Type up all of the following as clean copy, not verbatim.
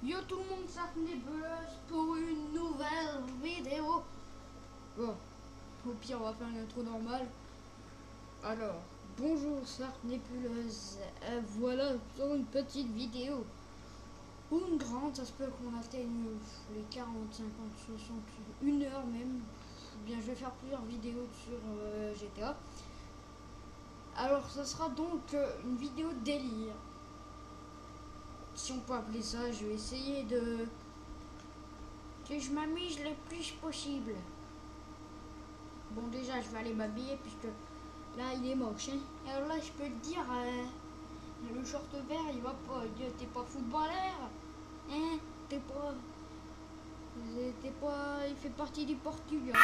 Yo tout le monde, ça Nebuleuse pour une nouvelle vidéo. Bon, au pire on va faire une intro normale. Alors, bonjour Sark Nébuleuse, voilà pour une petite vidéo. Ou une grande, ça se peut qu'on atteigne les 40, 50, 60, 1 heure même. Ou bien je vais faire plusieurs vidéos sur GTA. Alors ça sera donc une vidéo délire. Si on peut appeler ça, je vais essayer de... que je m'amuse le plus possible. Bon, déjà, je vais aller m'habiller puisque là, il est moche. Hein. Alors là, je peux te dire, le short vert, il va pas. T'es pas footballeur. Hein? T'es pas. Il fait partie du Portugal.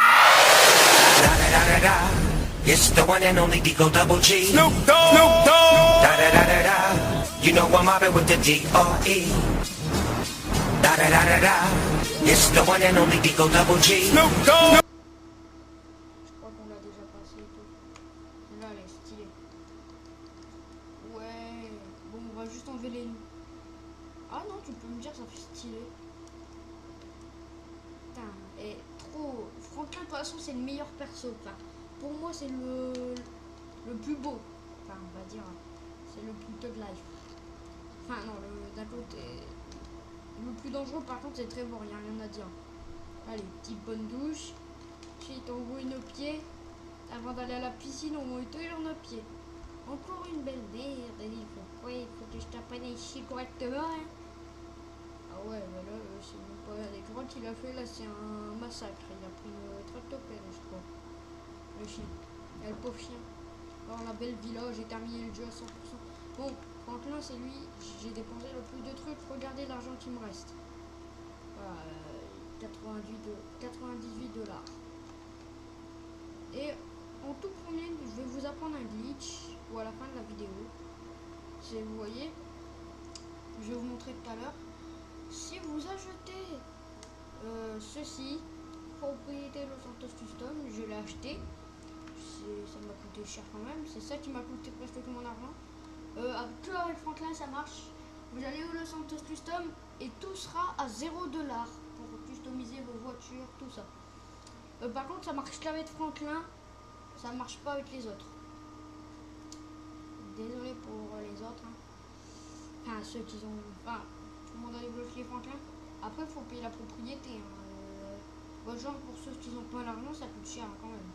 It's the one and only Digo Double G. Snoop Dogg. Snoop Dogg. Da da da da da. You know I'm mobbing with the D.R.E. Da da da da da. It's the one and only Digo Double G. Snoop Dogg. Je crois qu'on l'a déjà passé et tout. Là, elle est stylée. Ouais. Bon, on va juste enlever les... Ah non, tu peux me dire, ça fait stylé. Putain, et trop... Franklin, de toute façon, c'est le meilleur perso. Enfin, pour moi, c'est le plus beau. Enfin, on va dire, c'est le plus thug life. Enfin, non, d'un côté... Le plus dangereux, par contre, c'est Trevor, il n'y a rien à dire. Allez, petite bonne douche. Ensuite, on voit nos pieds. Avant d'aller à la piscine, on va nettoyer nos pieds. Encore une belle merde. Il faut que je t'apprenne ici correctement. Hein. Ah ouais, mais là, c'est même pas les croix qu'il a fait. Là, c'est un massacre. Il a pris une tractopelle, je crois. Le chien. Et le pauvre chien. Alors, la belle villa, j'ai terminé le jeu à 100%. Bon, Franklin, c'est lui. J'ai dépensé le plus de trucs. Regardez l'argent qui me reste. Voilà, 98 $. Et en tout premier, je vais vous apprendre un glitch ou à la fin de la vidéo. Si vous voyez, je vais vous montrer tout à l'heure. Si vous achetez ceci, propriété Los Santos Custom, je l'ai acheté. Ça m'a coûté cher quand même. C'est ça qui m'a coûté presque tout mon argent. Que avec Franklin, ça marche. Vous allez au Los Santos Custom et tout sera à 0 $ pour customiser vos voitures, tout ça. Par contre, ça marche qu'avec Franklin, ça marche pas avec les autres. Désolé pour les autres. Hein. Enfin, ceux qui ont. Enfin, tout le monde a débloqué Franklin. Après, il faut payer la propriété. Hein. Genre, pour ceux qui ont pas l'argent, ça coûte cher hein, quand même.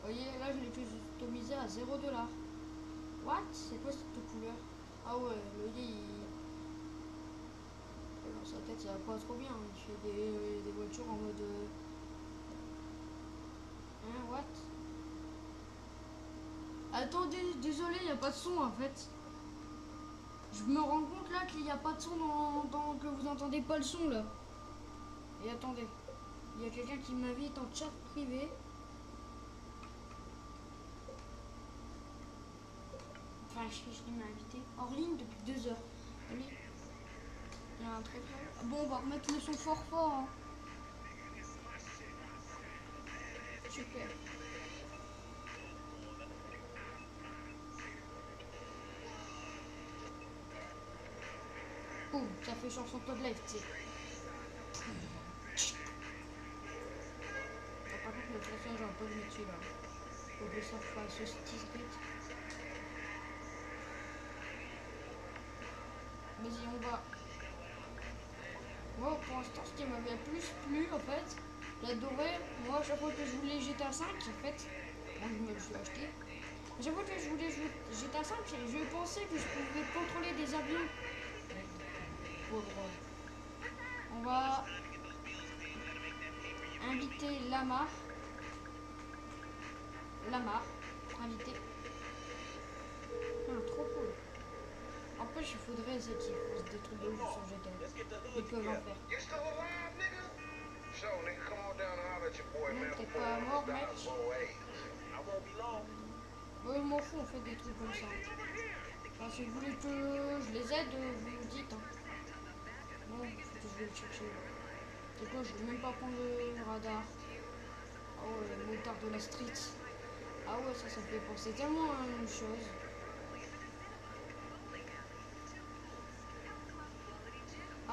Vous voyez, là, je l'ai customisé à 0 $. What? C'est quoi cette couleur? Ah ouais, le lit, dans sa tête, ça va pas trop bien. Il fait des voitures en mode. Hein, what? Attendez, désolé, il n'y a pas de son en fait. Je me rends compte là qu'il n'y a pas de son que vous n'entendez pas le son là. Et attendez, il y a quelqu'un qui m'invite en chat privé. Enfin, je m'a invité hors ligne depuis 2 heures. Allez, il y a un très fort. Bon, on va remettre le son fort fort. Hein. Super. Ouh, ça fait chanson top life, tu sais. Par contre, le classeur, j'aurais pas vu dessus là. Faut que ça fasse ce style. Vas-y, on va. Moi, pour l'instant, ce qui m'avait plus plu, en fait, j'adorais. Moi, à chaque fois que je voulais GTA 5, en fait, moi, je me suis acheté. À chaque fois que je voulais jouer GTA 5, je pensais que je pouvais contrôler des avions. Pauvre. On va inviter Lamar. Invité. Ah, trop cool. Après, il faudrait qu'ils fassent des trucs de ouf sur GTA. Ils peuvent en faire. Non, t'es pas mort, mec. Moi, je m'en fous, on fait des trucs comme ça. Enfin, si vous voulez que je les aide, vous me dites. Hein. Non, faut que je vais le chercher. C'est quoi, je vais même pas prendre le radar. Ah ouais, le motard de la street. Ah ouais, ça me fait penser tellement à une chose.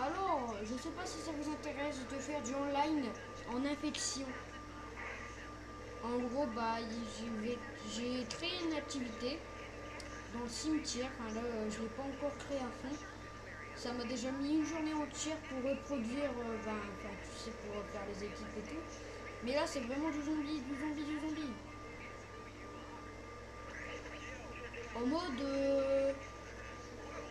Alors, je sais pas si ça vous intéresse de faire du online en infection. En gros, bah, j'ai créé une activité dans le cimetière. Enfin, là, je l'ai pas encore créé à fond. Ça m'a déjà mis une journée entière pour reproduire, enfin, tu sais, pour faire les équipes et tout. Mais là, c'est vraiment du zombie, du zombie, du zombie. En mode...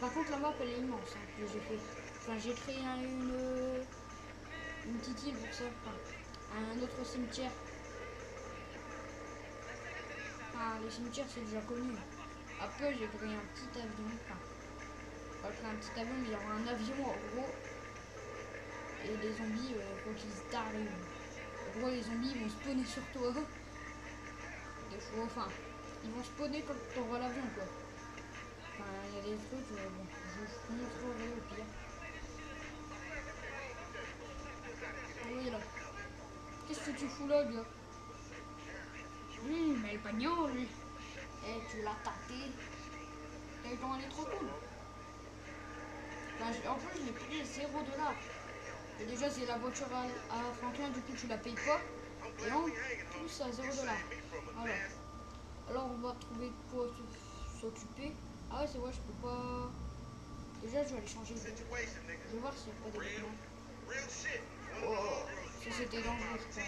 Par contre, la map, elle est immense, hein, que j'ai fait. Enfin, j'ai créé une petite île pour ça. Enfin, un autre cimetière. Enfin, les cimetières, c'est déjà connu. Après, j'ai créé un petit avion. Enfin, pas créé un petit avion, mais il y aura un avion, en gros. Et les zombies, faut qu'ils t'arrivent. En gros, les zombies, ils vont spawner sur toi. Des fois, enfin, ils vont spawner quand tu auras l'avion, quoi. Enfin, il y a des trucs, bon, je vous montrerai au pire. Oui, là. Qu'est-ce que tu fous là, gars? Mais le pognon, lui. Eh, tu l'as tâté. Et quand elle est trop cool. Enfin, en plus, je l'ai payé 0 $. Et déjà, c'est la voiture à Franklin, du coup, tu la payes pas. Et en plus, à 0 $. Voilà. Alors, on va trouver de quoi s'occuper. Ah ouais, c'est vrai, je peux pas... Déjà, je vais aller changer de... Je vais voir s'il n'y a pas des documents. Oh, ça c'était dangereux, je crois.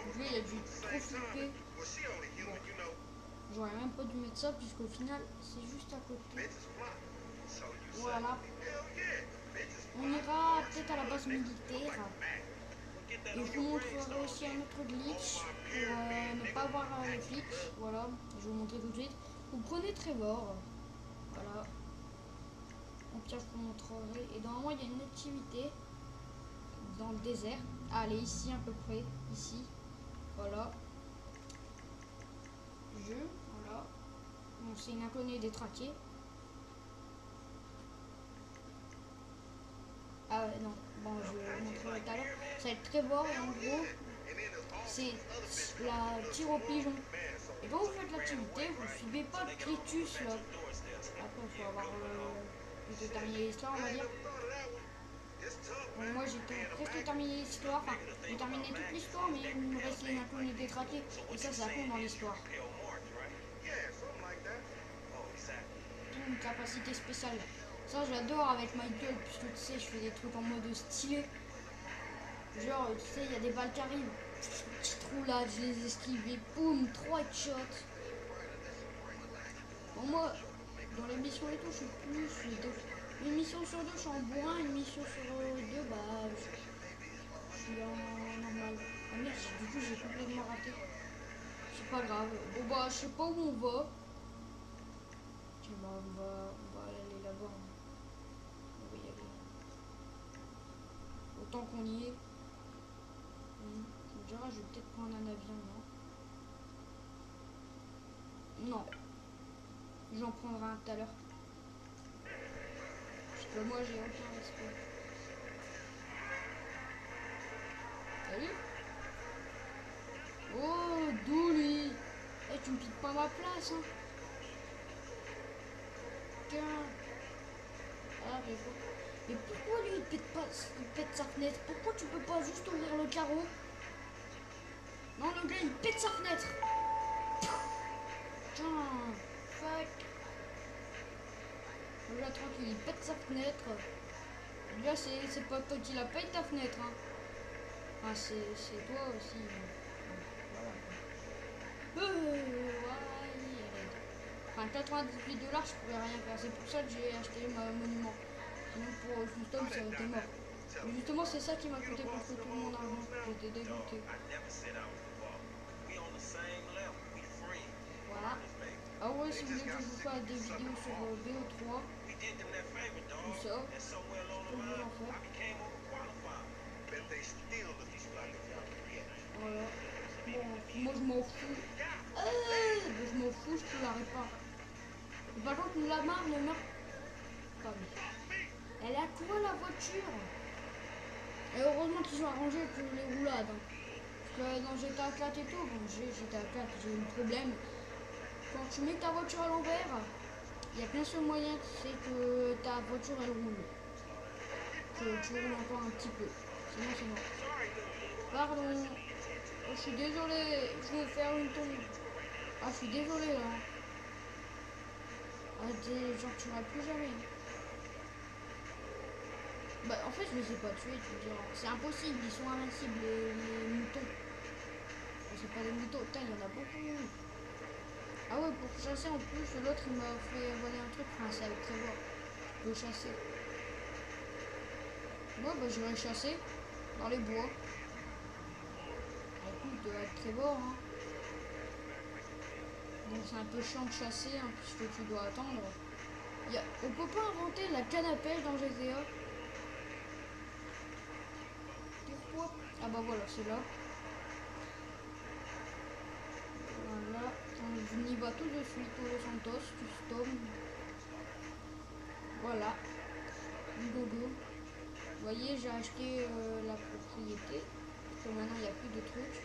Je il y a du trop flippé. Bon. J'aurais même pas dû mettre ça, puisqu'au final, c'est juste à côté. Voilà. On ira peut-être à la base militaire. Et je vous montrerai aussi un autre glitch pour ne pas voir les flics. Voilà, je vais vous montrer tout de suite. Vous prenez Trevor. Voilà. Au pire, je vous montrerai. Et normalement, il y a une activité dans le désert. Ah, elle est ici à peu près. Ici. Voilà. Voilà. Donc, c'est une inconnue détraquée. Ah ouais, non. Bon, je vous montrerai tout à l'heure. Ça va être Trevor et en gros, c'est la tir au pigeon. Et quand vous faites l'activité, vous ne suivez pas le Clitus là. Après, il faut avoir plutôt terminé l'histoire, on va dire. Bon, moi, j'ai presque terminé l'histoire. Enfin, j'ai terminé toute l'histoire, mais il me reste les inconnus détraqués. Et ça, ça compte dans l'histoire. Une capacité spéciale. Ça, j'adore avec Michael, puisque tu sais, je fais des trucs en mode stylé. Genre, tu sais, il y a des balles qui arrivent. Petite roulade, je les esquive et boum, 3 headshots. Bon, moi, dans les missions et tout, je suis plus. Une mission sur 2, je suis en bourrin. Une mission sur 2, bah, je suis en normal. Ah merde, du coup, j'ai complètement raté. C'est pas grave. Bon, bah, je sais pas où on va. Tiens, bah, on va aller là-bas. On va y aller. Autant qu'on y est. Je vais peut-être prendre un avion, non? Non. J'en prendrai un tout à l'heure. Parce que moi, j'ai aucun respect. Salut. Oh, d'où lui? Eh, tu me piques pas ma place, hein? Tiens. Ah, mais bon. Mais pourquoi lui, il pète sa fenêtre? Pourquoi tu peux pas juste ouvrir le carreau? Non, le gars, il pète sa fenêtre. Putain, fuck. Le gars, tranquille, il pète sa fenêtre. Le gars, c'est pas toi qui la pète ta fenêtre, hein. Ah, c'est toi aussi. Voilà. Enfin, 98 $, je pourrais rien faire. C'est pour ça que j'ai acheté mon monument. Sinon, pour Houston, ça aurait été mort. Mais justement, c'est ça qui m'a coûté presque tout mon argent. J'étais dégoûté. Voilà. Ah ouais, si vous voulez que je vous fasse des vidéos sur BO3, tout ça, je peux vous en faire. Voilà. Bon, moi je m'en fous. Je m'en fous, je te la répare. Par contre, la marre ne meurt pas. Elle est à quoi la voiture? Et heureusement qu'ils ont arrangé pour les roulades. Hein. Parce que dans GTA 4 et tout, bon, GTA 4, j'ai eu le problème. Quand tu mets ta voiture à l'envers, il y a qu'un seul moyen, c'est que ta voiture elle roule. tu roules encore un petit peu. Sinon c'est mort. Pardon. Oh, je suis désolé. Je veux faire une tombe. Ah, je suis désolé là. Ah, genre tu m'as plus jamais. Bah en fait je les ai pas tués, tu me diras. C'est impossible, ils sont invincibles les moutons. Oh, c'est pas des moutons, putain il y en a beaucoup. Ah ouais, pour chasser en plus, l'autre il m'a fait voler un truc, enfin c'est avec Trevor. Je peux chasser. Ouais bah j'irai chasser dans les bois. Écoute, avec Trevor hein. Donc c'est un peu chiant de chasser hein, puisque tu dois attendre. On peut pas inventer la canne à pêche dans GTA. Pourquoi? Ah bah voilà, c'est là. Voilà, on y va tout de suite au Los Santos, custom. Voilà, gogo. Vous voyez, j'ai acheté la propriété. Parce que maintenant il n'y a plus de trucs.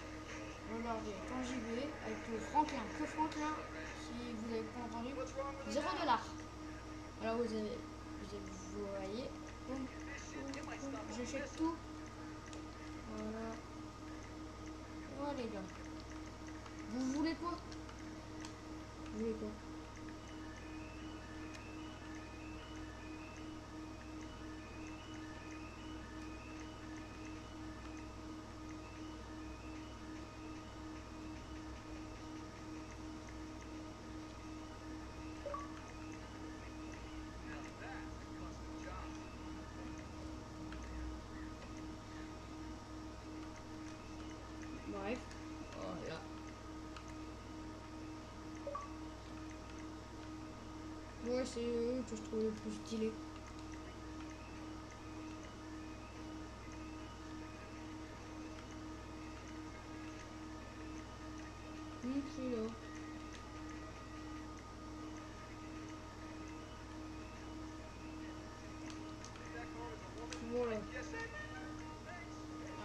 Regardez, quand j'y vais, avec le Franklin, que Franklin, si vous n'avez pas entendu, 0$. Alors vous voyez, boum, j'achète tout. Voilà. Voilà les gars. Vous voulez quoi? Vous voulez quoi? Bref, voilà. Ouais, c'est eux que je trouve le plus stylé. C'est là. Voilà.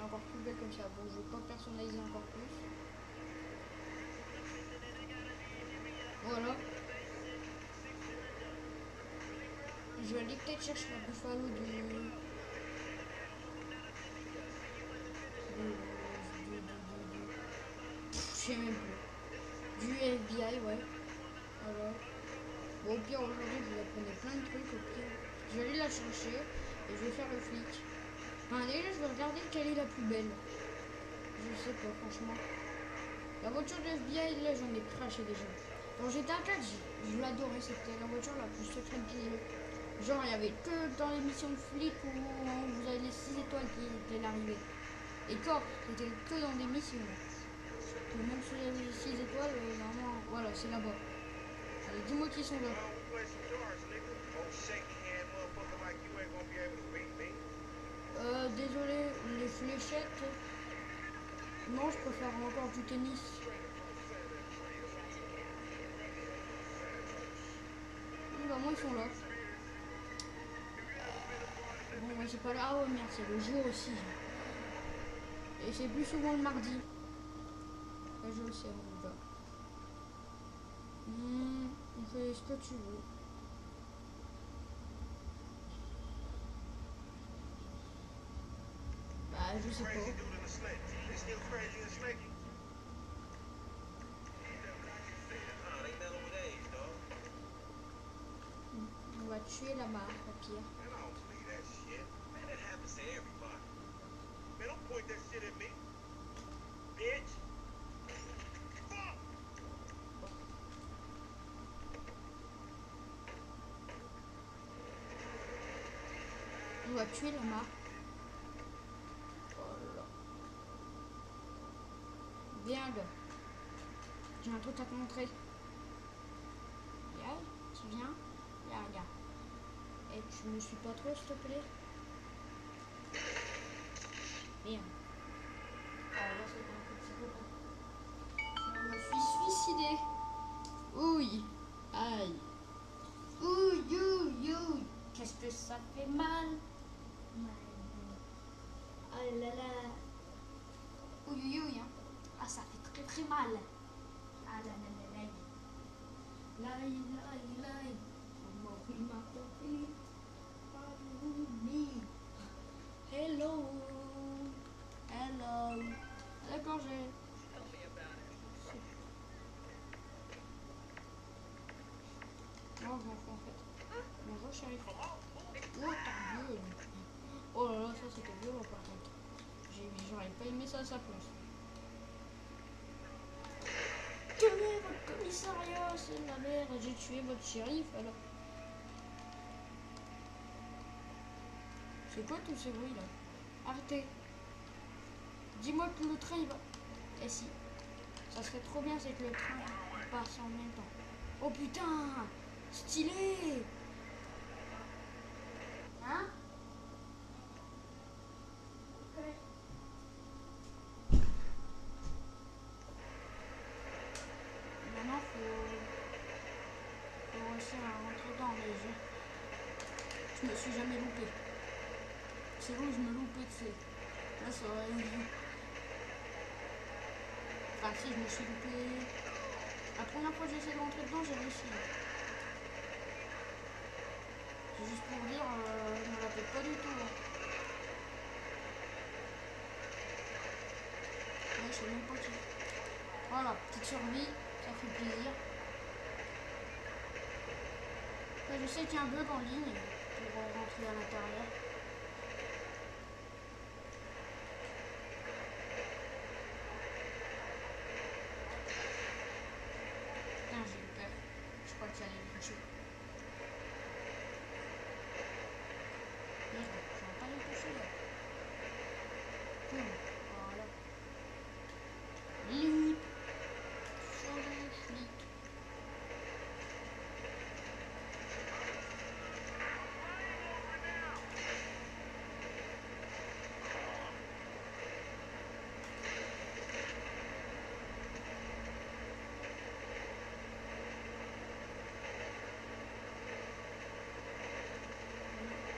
Encore plus belle comme ça. Bon, je vais pas personnaliser encore plus. Voilà. Je vais aller peut-être chercher la buffalo je sais même plus. Du FBI, ouais. Voilà. Bon, au pire, aujourd'hui, vous apprenez plein de trucs. Au pire, je vais aller la chercher et je vais faire le flic. Enfin, déjà, je vais regarder quelle est la plus belle. Je sais pas, franchement. La voiture de FBI, là, j'en ai craché déjà. Quand j'étais à 4, je l'adorais. C'était la voiture la plus secrète qu'il y ait. Genre, il y avait que dans les missions de flic où vous avez les 6 étoiles qui étaient l'arrivée. Et quand c'était que dans des missions. Mais même si vous avez les 6 étoiles, normalement, voilà, c'est là-bas. Allez, dis-moi qui sont là. Désolé, les fléchettes. Non, je préfère encore du tennis. Bah, moi, ils sont là. Bon, moi, c'est pas là. Ah ouais, merde, c'est le jour aussi. Et c'est plus souvent le mardi. Là, je le sais, on y va. On fait ce que tu veux. Bah, je sais pas. On va tuer la marque, au pire. On va tuer la marque. Oh là. Viens là. J'ai un truc à te montrer. Viens, tu viens. Viens, regarde. Et tu me suis pas trop, s'il te plaît. Viens. Ah, là, c'est un peu psychopathe. Je me suis suicidé. Ouille. Aïe. Ouille, ouille, ouille. Qu'est-ce que ça fait mal. Ah là là. Ouille, ouille, ouille. Hein. Ah, ça fait très très mal. Ah là là là là. Laï, laï, laï. On m'a pris ma copine. ça fonce. Tenez, votre commissariat, c'est de la merde. J'ai tué votre shérif, alors. C'est quoi tous ces bruits là? Arrêtez. Dis-moi que le train il va. Eh si. Ça serait trop bien, c'est que le train passe en même temps. Oh putain! Stylé! Hein? Okay. Maintenant faut réussir à rentrer dans les jeux. Je me suis jamais loupé. C'est où je me loupais de ces. Là ça aurait eu. Enfin si je me suis loupé. La première fois que j'ai essayé de rentrer dedans, j'ai réussi. C'est juste pour dire, je me la fais pas du tout. Hein. Ouais, je sais même pas qui. Voilà, petite survie, ça fait plaisir. Là, je sais qu'il y a un bug en ligne pour rentrer à l'intérieur. Putain, j'ai eu peur. Je crois qu'il allait me toucher. Merde, je vais pas les toucher là. Voilà. Limite. Sur le flic.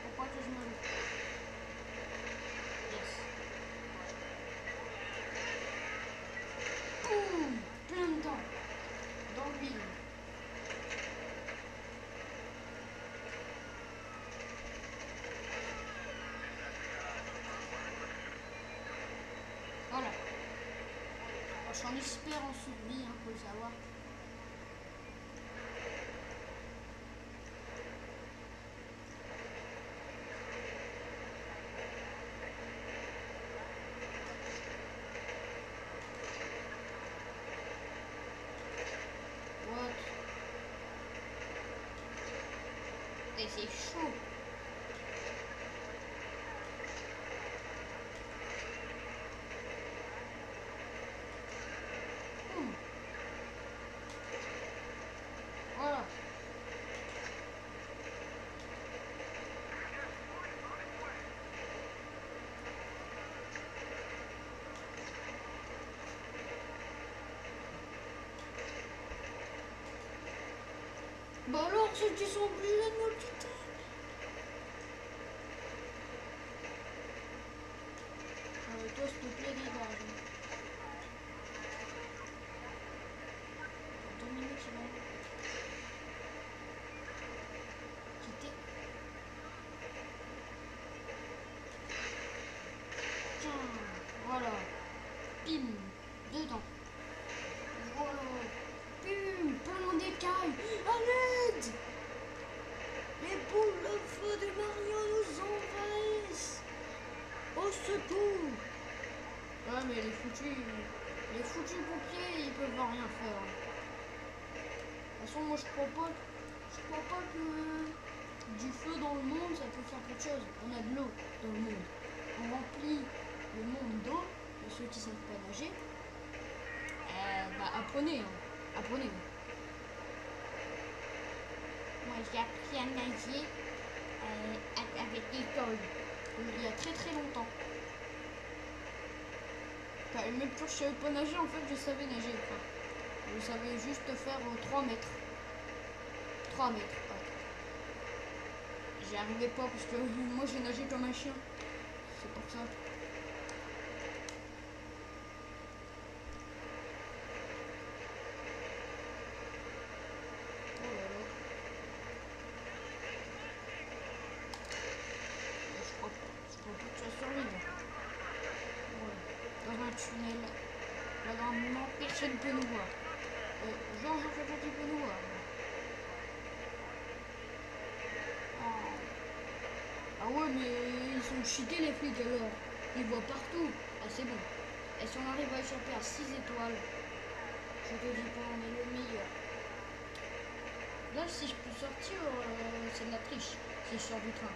Pourquoi que je me loupe? Yes. Boum! Plein de temps. Dans le vide. Voilà. Je suis en expert en survie, hein, faut le savoir. What? Et c'est chaud. Voilà. Bah alors, ceux qui sont obligés de me quitter. Toi, s'il te plaît, dégage. 2 minutes, c'est bon. Quitter. Tiens, voilà. Pim, dedans. Voilà. Pum, plein d'écailles. À l'aide! Les boules de feu de Mario nous envahissent. Au secours! Ouais, mais les foutus pompiers, ils peuvent rien faire. De toute façon, moi je crois pas que du feu dans le monde, ça peut faire quelque chose. On a de l'eau dans le monde. On remplit le monde d'eau, de ceux qui savent pas nager. Bah apprenez, hein. Apprenez. Moi j'ai appris à nager avec l'école. Il y a très très longtemps. Enfin, même quand je savais pas nager, en fait je savais nager. Enfin, je savais juste faire 3 mètres. 3 mètres. Ouais. J'y arrivais pas parce que moi j'ai nagé comme un chien. C'est pour ça. Tunnel. Là, normalement, personne ne peut nous voir. Genre, j'en fais pas qui peut nous voir. Oh. Ah ouais, mais ils sont cheatés les flics alors. Ils voient partout. Ah, c'est bon. Et si on arrive à échapper à 6 étoiles, je te dis pas, on est le meilleur. Là, si je peux sortir, c'est de la triche. Si je sors du train.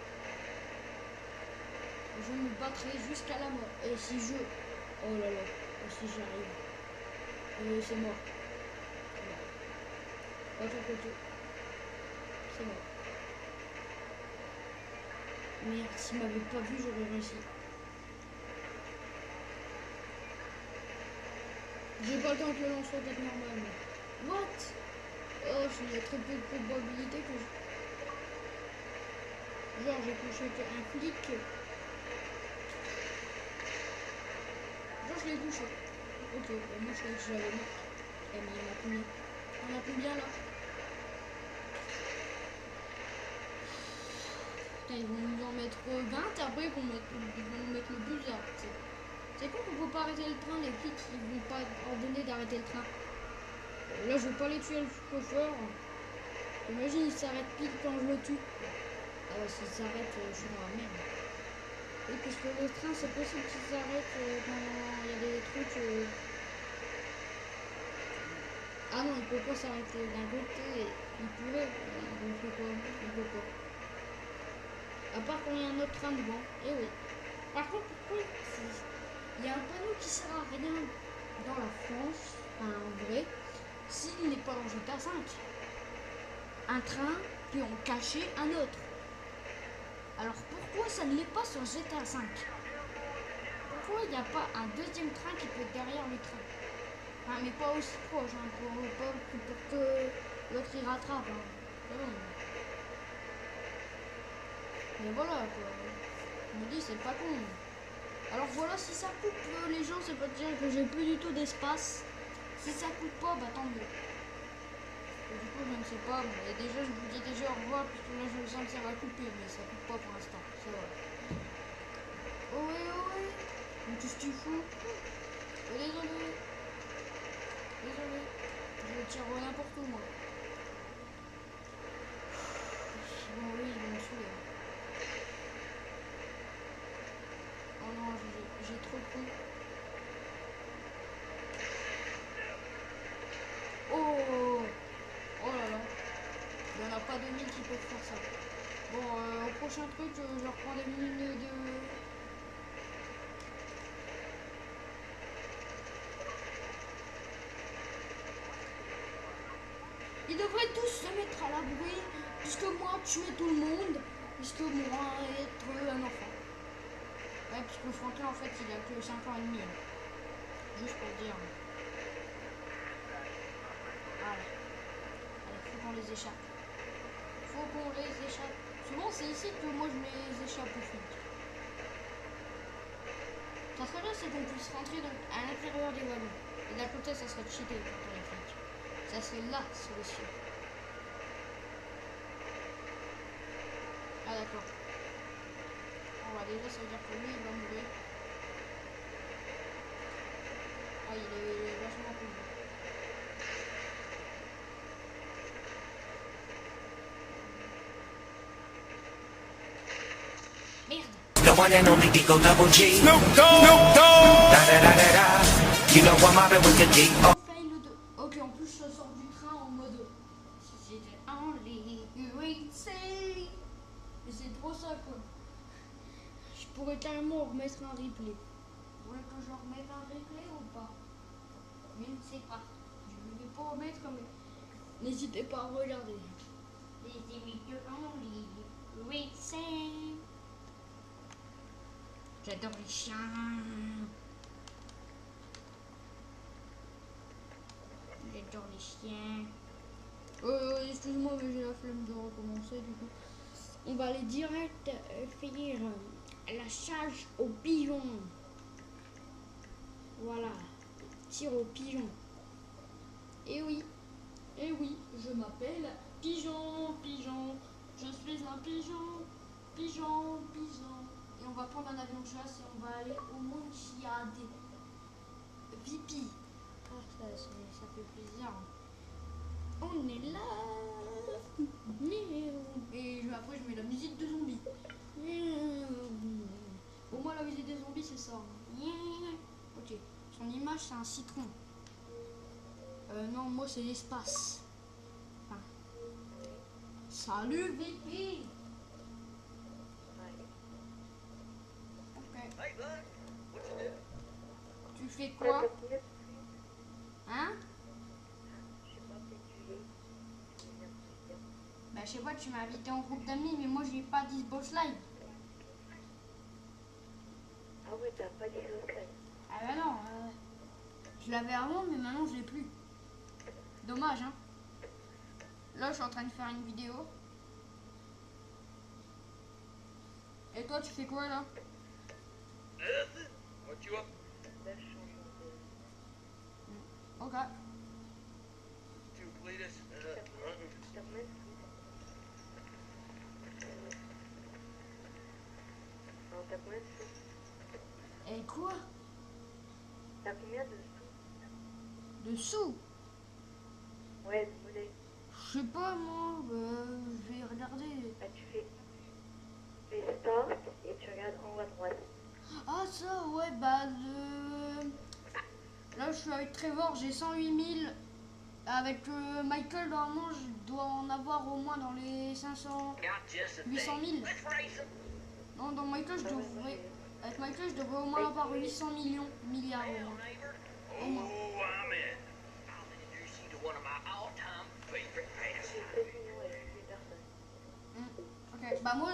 Je me battrai jusqu'à la mort. Et si je... Oh là là. Et si j'arrive. C'est mort. Pas ton côté. C'est mort. Merde, s'il m'avait pas vu, j'aurais réussi. J'ai pas le temps que le lance soit normal. What? Oh, il y a très peu de probabilité que je... Genre, j'ai touché un flic. Genre, je l'ai touché. Ok, bah moi, je l'avais mort. Eh, mais il y en a combien? On a combien, là? Putain, ils vont nous en mettre 20, après, ils vont nous mettre le buzard. C'est con qu'on peut pas arrêter le train, les flics, ils vont pas ordonner d'arrêter le train. Là, je vais pas les tuer le chauffeur. Imagine, il s'arrête pile quand je le tue. Ah ouais, s'il s'arrête, je suis dans la merde. Oui, parce que le train, c'est possible qu'il s'arrête quand il y a des trucs... Ah non, il peut pas s'arrêter d'un côté. Il pourrait, il fait quoi? Il peut pas. À part quand il y a un autre train devant. Eh oui. Par contre, pourquoi il y a un panneau qui sert à rien dans la France, enfin en vrai, s'il n'est pas dans GTA 5. Un train peut en cacher un autre. Alors pourquoi ça ne l'est pas sur GTA 5? Pourquoi il n'y a pas un deuxième train qui peut être derrière le train? Enfin, mais pas aussi proche, hein, pour que l'autre il rattrape. Hein. Mais voilà quoi. Je me dis c'est pas con. Alors voilà, si ça coupe les gens, ça veut dire que j'ai plus du tout d'espace. Si ça coupe pas, bah tant mieux. Et du coup, je ne sais pas, mais déjà, je vous dis déjà au revoir, puisque là, je sens que ça va couper, mais ça coupe pas pour l'instant, c'est vrai. Oh ouais, oh ouais. Mais qu'est-ce que tu fous? Oh, désolé. Désolé. Je tire n'importe où, moi. Bon, oui, ils vont me saouler. Oh non, j'ai trop de coups. Oh! Oh là là. Il n'y en a pas 2000 qui peuvent faire ça. Bon, au prochain truc, je reprends des minutes de... Ils devraient tous se mettre à l'abri, puisque moi, tuer tout le monde, puisque moi, être un enfant. Ouais, puisque Franklin, en fait, il a que 5 ans et demi. Hein. Juste pour dire. Voilà. Allez, faut qu'on les échappe. Faut qu'on les échappe. Souvent, c'est ici que moi, je les échappe aux flics. Ça serait bien, c'est qu'on puisse rentrer à l'intérieur des wagons. Et d'un côté, ça serait cheaté pour les flics. Ça serait la solution. Ah d'accord. On va déjà, ça veut dire que lui, il va mourir. Ah, il est vachement cool. Merde. The one and only Digo Double G. Snoop Dogg. Snoop Dogg. Da da da da da. You know I'm mobbing with the D.O. Ok, en plus, je sors du train en mode... C'était only USA. Mais c'est trop ça, quoi. Je pourrais carrément remettre un replay. Vous voulez que je remette un replay ou pas? Je ne sais pas. Je ne vais pas remettre, mais n'hésitez pas à regarder. Les émissions only USA. J'adore les chiens. J'adore les chiens. Excuse-moi, mais j'ai la flemme de recommencer du coup. On va aller direct finir la charge aux pigeons. Voilà. Tir aux pigeons. Et oui, je m'appelle Pigeon, Pigeon. Je suis un pigeon, Pigeon, Pigeon. Et on va prendre un avion de chasse et on va aller au monde qui a des pipis. Ah, ça fait plaisir. On est là. Et après je mets la musique de zombies. Pour moi la musique des zombies c'est ça. Ok. Son ton image, c'est un citron. Non, moi, c'est l'espace. Enfin, salut, VP. Ok. Tu fais quoi? Hein? Bah, je sais pas, tu m'as invité en groupe d'amis, mais moi, j'ai pas dit boss live. Ah ouais, t'as pas dit le slide. Ah bah non, je l'avais avant, mais maintenant, je l'ai plus. Dommage, hein. Là, je suis en train de faire une vidéo. Et toi, tu fais quoi, là? Là, je change de... Ok. T'as combien de sous? Non, t'as combien de sous? Et quoi? T'as combien de sous? De sous? Ouais, de monnaie. Je sais pas, moi, je vais regarder. Bah, tu fais start et tu regardes en haut à droite. Ah, ça, ouais, bah, là, je suis avec Trevor, j'ai 108 000. Avec Michael, normalement, je dois en avoir au moins dans les 500... 800 000. Non, dans Michael, je devrais... Avec Michael, je devrais au moins avoir 800 millions, milliards au moins. Au moins. J'ai 7 millions avec 8 personnes. Ok, bah moi,